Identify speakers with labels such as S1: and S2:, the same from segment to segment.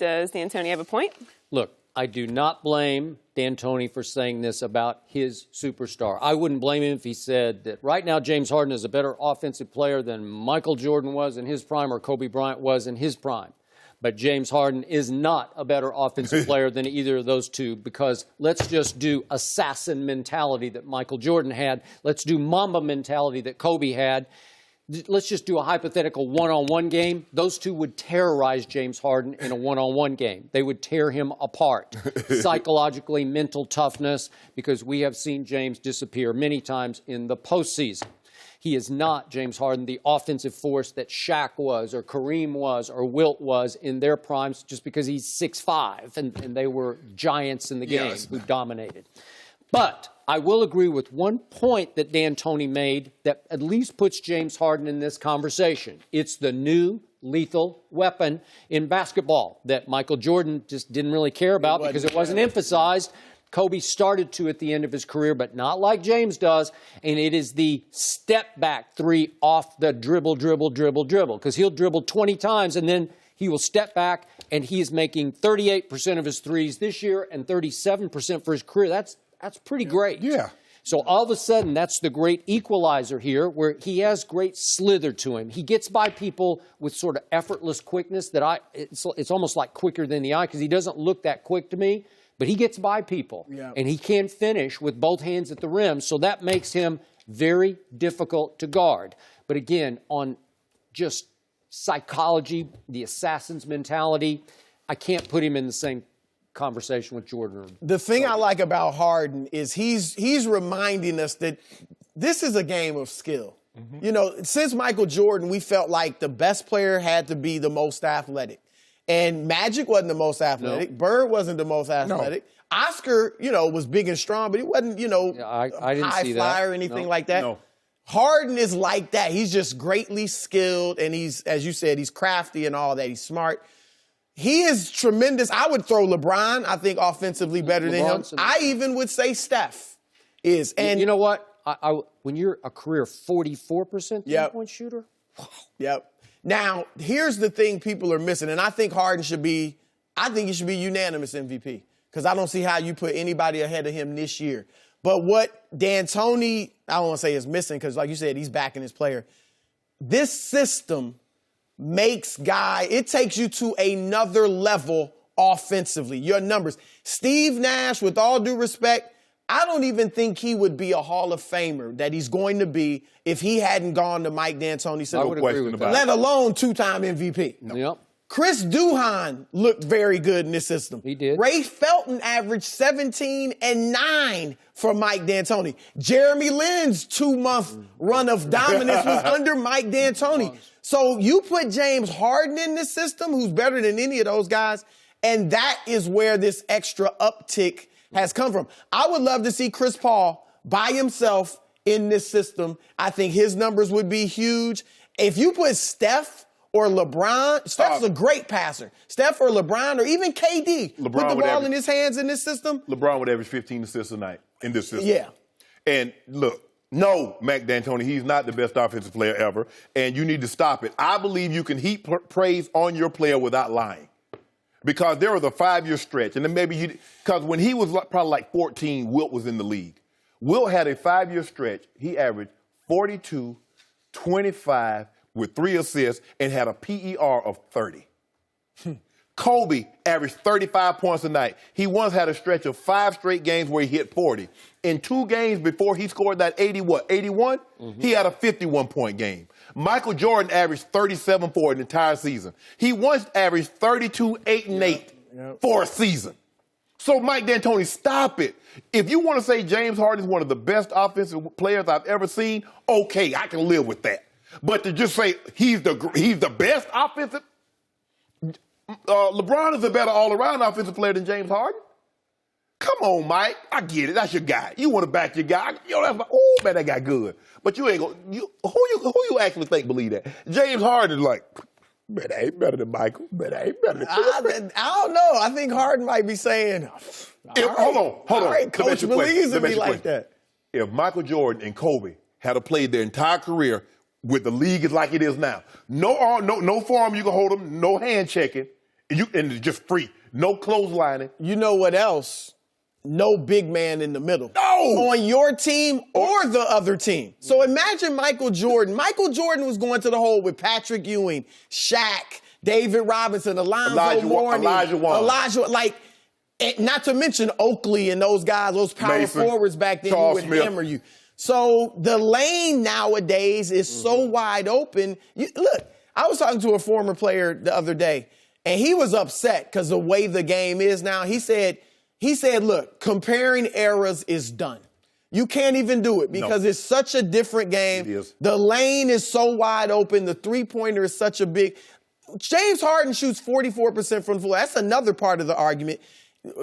S1: Does DAntoni have a point?
S2: Look, I do not blame DAntoni for saying this about his superstar. I wouldn't blame him if he said that right now James Harden is a better offensive player than Michael Jordan was in his prime or Kobe Bryant was in his prime. But James Harden is not a better offensive player than either of those two, because let's just do assassin mentality that Michael Jordan had. Let's do Mamba mentality that Kobe had. Let's just do a hypothetical one-on-one game. Those two would terrorize James Harden in a one-on-one game. They would tear him apart. Psychologically, mental toughness, because we have seen James disappear many times in the postseason. He is not, James Harden, the offensive force that Shaq was or Kareem was or Wilt was in their primes, just because he's 6'5", and they were giants in the game who dominated. But I will agree with one point that DAntoni made that at least puts James Harden in this conversation. It's the new lethal weapon in basketball that Michael Jordan just didn't really care about because it wasn't emphasized. Kobe started to at the end of his career, but not like James does, and it is the step-back three off the dribble, because he'll dribble 20 times, and then he will step back, and he is making 38% of his threes this year and 37% for his career. That's pretty great. Yeah. So all of a sudden, that's the great equalizer here, where he has great slither to him. He gets by people with sort of effortless quickness that it's almost like quicker than the eye, because he doesn't look that quick to me. But he gets by people, and he can finish with both hands at the rim, so that makes him very difficult to guard. But again, on just psychology, the assassin's mentality, I can't put him in the same conversation with Jordan.
S3: The thing I like about Harden is he's reminding us that this is a game of skill. Mm-hmm. You know, since Michael Jordan, we felt like the best player had to be the most athletic. And Magic wasn't the most athletic. No. Bird wasn't the most athletic. No. Oscar, was big and strong, but he wasn't,
S2: I didn't
S3: high
S2: see
S3: flyer
S2: that.
S3: or anything like that.
S2: No.
S3: Harden is like that. He's just greatly skilled, and he's, as you said, he's crafty and all that. He's smart. He is tremendous. I would throw LeBron, I think, offensively better than him. I even would say Steph is. And
S2: you know what? When you're a career 44% three-point shooter,
S3: wow. Now, here's the thing people are missing, and I think Harden should be unanimous MVP, because I don't see how you put anybody ahead of him this year. But what DAntoni, I don't want to say is missing, because like you said, he's backing his player. This system it takes you to another level offensively. Your numbers. Steve Nash, with all due respect, I don't even think he would be a Hall of Famer that he's going to be if he hadn't gone to Mike D'Antoni system.
S2: I would agree with that.
S3: Let alone two-time MVP.
S2: No. Yep.
S3: Chris Duhon looked very good in this system.
S2: He did.
S3: Ray Felton averaged 17 and 9 for Mike D'Antoni. Jeremy Lin's 2-month run of dominance was under Mike D'Antoni. So you put James Harden in this system, who's better than any of those guys, and that is where this extra uptick has come from. I would love to see Chris Paul by himself in this system. I think his numbers would be huge. If you put Steph or LeBron, Steph's a great passer. Steph or LeBron or even KD, put the ball in his hands in this system.
S4: LeBron would average 15 assists a night in this system.
S3: Yeah.
S4: And look, no, Mac D'Antoni, he's not the best offensive player ever, and you need to stop it. I believe you can heap praise on your player without lying. Because there was a 5-year stretch, and then because when he was probably like 14, Wilt was in the league. Wilt had a 5-year stretch. He averaged 42, 25 with 3 assists and had a PER of 30. Kobe averaged 35 points a night. He once had a stretch of 5 straight games where he hit 40. In 2 games before he scored that 81, he had a 51-point game. Michael Jordan averaged 37 for an entire season. He once averaged 32, 8, and 8 for a season. So, Mike D'Antoni, stop it. If you want to say James Harden is one of the best offensive players I've ever seen, okay, I can live with that. But to just say he's the best offensive, LeBron is a better all-around offensive player than James Harden. Come on, Mike. I get it. That's your guy. You want to back your guy. Man, that guy good. But you ain't gonna. Who you actually think believe that? James Harden is like, man, I ain't better than Michael. Man, I ain't better than Chris.
S3: I don't know. I think Harden might be saying,
S4: hold on.
S3: All right, Coach believes in me like that.
S4: If Michael Jordan and Kobe had played their entire career with the league is like it is now, no forearm you can hold them, no hand checking, And it's just free. No clotheslining.
S3: You know what else? No big man in the middle.
S4: No!
S3: On your team or the other team. So imagine Michael Jordan. Michael Jordan was going to the hole with Patrick Ewing, Shaq, David Robinson, Elijah Warren. Like, not to mention Oakley and those guys, those power forwards back then who would hammer you. So the lane nowadays is so wide open. Look, I was talking to a former player the other day, and he was upset because the way the game is now. He said, look, comparing eras is done. You can't even do it because it's such a different game.
S4: It is.
S3: The lane is so wide open. The three-pointer is such a big. James Harden shoots 44% from the floor. That's another part of the argument.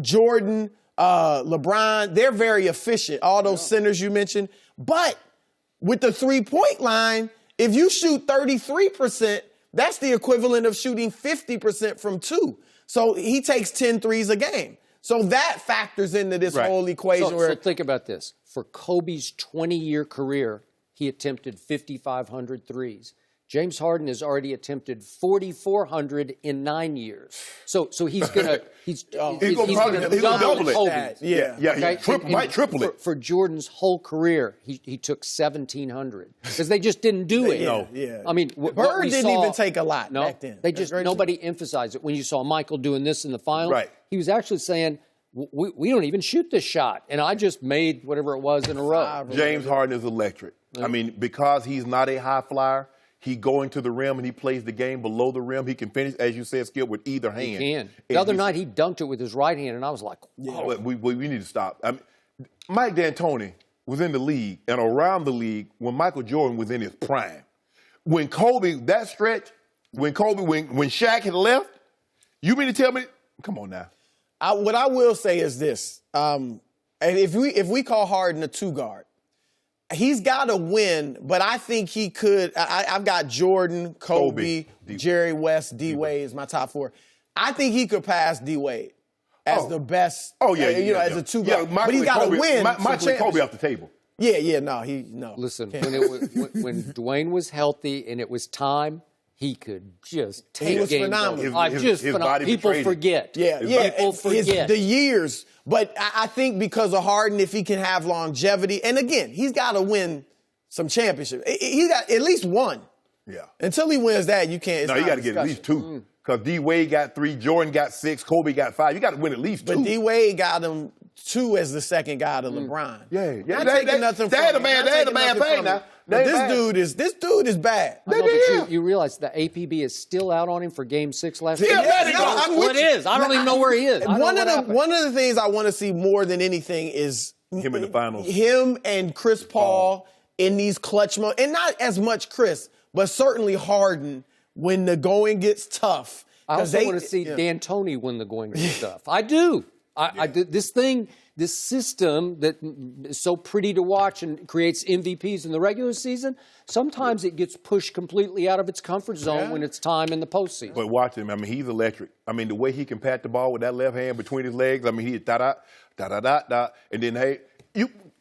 S3: Jordan, LeBron, they're very efficient, all those centers you mentioned. But with the three-point line, if you shoot 33%, that's the equivalent of shooting 50% from two. So he takes 10 threes a game. So that factors into this whole equation.
S2: So think about this. For Kobe's 20-year career, he attempted 5,500 threes. James Harden has already attempted 4,400 in 9 years. So he's gonna double Kobe.
S4: Might triple it.
S2: For Jordan's whole career, he took 1,700 because they just didn't do it. I mean,
S3: Bird didn't even take a lot back then.
S2: They just nobody emphasized it. When you saw Michael doing this in the final, he was actually saying, we don't even shoot this shot, and I just made whatever it was in a row.
S4: James Harden is electric. I mean, because he's not a high flyer. He going to the rim and he plays the game below the rim. He can finish, as you said, Skip, with either hand.
S2: He can. The other night he dunked it with his right hand, and I was like, wow.
S4: We need to stop. I mean, Mike D'Antoni was in the league and around the league when Michael Jordan was in his prime. When Kobe, that stretch, when Shaq had left, you mean to tell me? Come on now.
S3: What I will say is this. And if we call Harden a two-guard, he's got to win, but I think he could. I've got Jordan, Kobe, Jerry West, D-Wade is my top four. I think he could pass D-Wade as the best. As a two-guard. But he's got to win.
S4: Michael and Kobe off the table.
S3: No.
S2: Listen, when Dwayne was healthy and it was time, he could just take
S3: He was
S2: games
S3: phenomenal.
S2: over.
S4: His body
S2: People forget. People forget.
S3: The years. But I think because of Harden, if he can have longevity, and again, he's got to win some championship. He got at least one.
S4: Yeah.
S3: Until he wins that, you can't.
S4: You got to get at least two. Because D-Wade got 3, Jordan got 6, Kobe got 5. You got to win at least 2.
S3: But D-Wade got him 2 as the second guy to LeBron.
S4: Not
S3: taking nothing from him.
S4: They had a man thing now.
S3: This dude is bad.
S2: You realize the APB is still out on him for Game 6 last night?
S3: What
S2: is? I don't even know where he is.
S3: One of the things I want to see more than anything is
S4: him in the finals.
S3: Him and Chris Paul in these clutch moments, and not as much Chris, but certainly Harden when the going gets tough.
S2: I also want to see D'Antoni when the going gets tough. I do. I do. This system that is so pretty to watch and creates MVPs in the regular season, sometimes it gets pushed completely out of its comfort zone when it's time in the postseason.
S4: But watch him. I mean, he's electric. I mean, the way he can pat the ball with that left hand between his legs, I mean, he da-da, and then,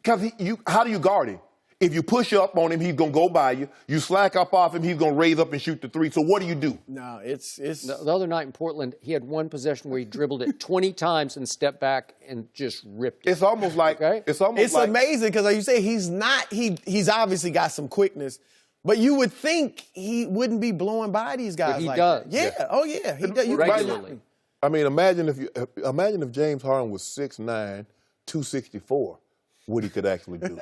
S4: how do you guard him? If you push up on him, he's going to go by you. You slack up off him, he's going to raise up and shoot the 3. So what do you do?
S3: No, it's...
S2: The other night in Portland, he had one possession where he dribbled it 20 times and stepped back and just ripped it.
S4: It's almost like... It's
S3: amazing because, like you say, he's obviously got some quickness, but you would think he wouldn't be blowing by these guys
S2: like that.
S3: Yeah. Oh, yeah. He does.
S2: Regularly.
S4: I mean, imagine if James Harden was 6'9", 264. What he could actually do.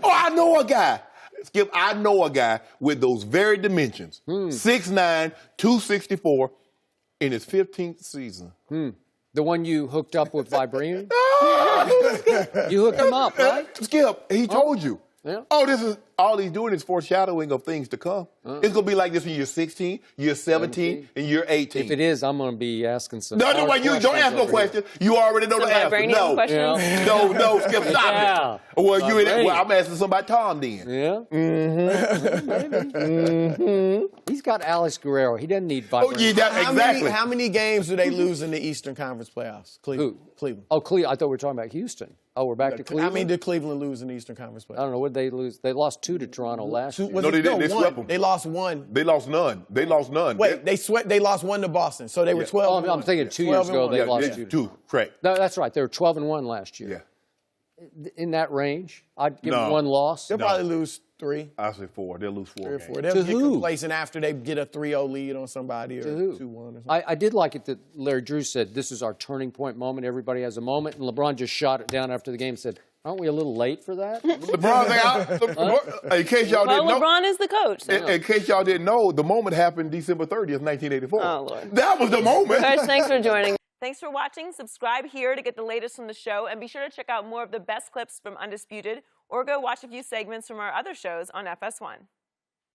S4: I know a guy. Skip, I know a guy with those very dimensions. 6'9", 264 in his 15th season.
S2: The one you hooked up with Vibranium? You hooked him up, right?
S4: Skip, he told you.
S2: Yeah.
S4: All he's doing is foreshadowing of things to come. It's going to be like this when you're 16, you're 17, and you're 18.
S2: If it is, I'm going to be asking some
S4: No, you don't ask no question. You already know the answer. No. No, Skip, stop it. Well, I'm asking somebody Tom then.
S2: Yeah? He's got Alex Guerrero. He doesn't need Vibranium.
S4: Exactly.
S3: How many games do they lose in the Eastern Conference playoffs? Cleveland.
S2: Oh, Cleveland. I thought we were talking about Houston. Oh, we're back to Cleveland?
S3: Did Cleveland lose in the Eastern Conference playoffs?
S2: I don't know. What did they lose? They lost 2 2 to Toronto last year.
S3: Was
S4: No,
S3: it-
S4: they didn't. They
S3: one.
S4: swept them.
S3: They lost one.
S4: They lost none. They lost none.
S3: Wait, they lost one to Boston, so they were 12.
S2: Oh, I'm thinking 2 years ago they lost 2 to
S4: two. Correct.
S2: No, that's right. They were 12-1 last year.
S4: Yeah.
S2: In that range, I'd give them
S4: No.
S2: one loss.
S3: They'll probably lose 3
S4: I say 4. They'll lose 4
S3: or
S4: games.
S3: 4. They'll
S2: To
S3: get
S2: who?
S3: complacent after they get a 3-0 lead on somebody or 2-1 or something.
S2: I did like it that Larry Drew said, this is our turning point moment. Everybody has a moment. And LeBron just shot it down after the game and said, aren't we a little late for that?
S4: In case y'all
S1: Well,
S4: didn't know.
S1: LeBron is the coach. So.
S4: In case y'all didn't know, the moment happened December 30th, 1984.
S1: Oh, Lord.
S4: That was the moment.
S1: Coach, thanks for joining. Thanks for watching. Subscribe here to get the latest from the show, and be sure to check out more of the best clips from Undisputed, or go watch a few segments from our other shows on FS1.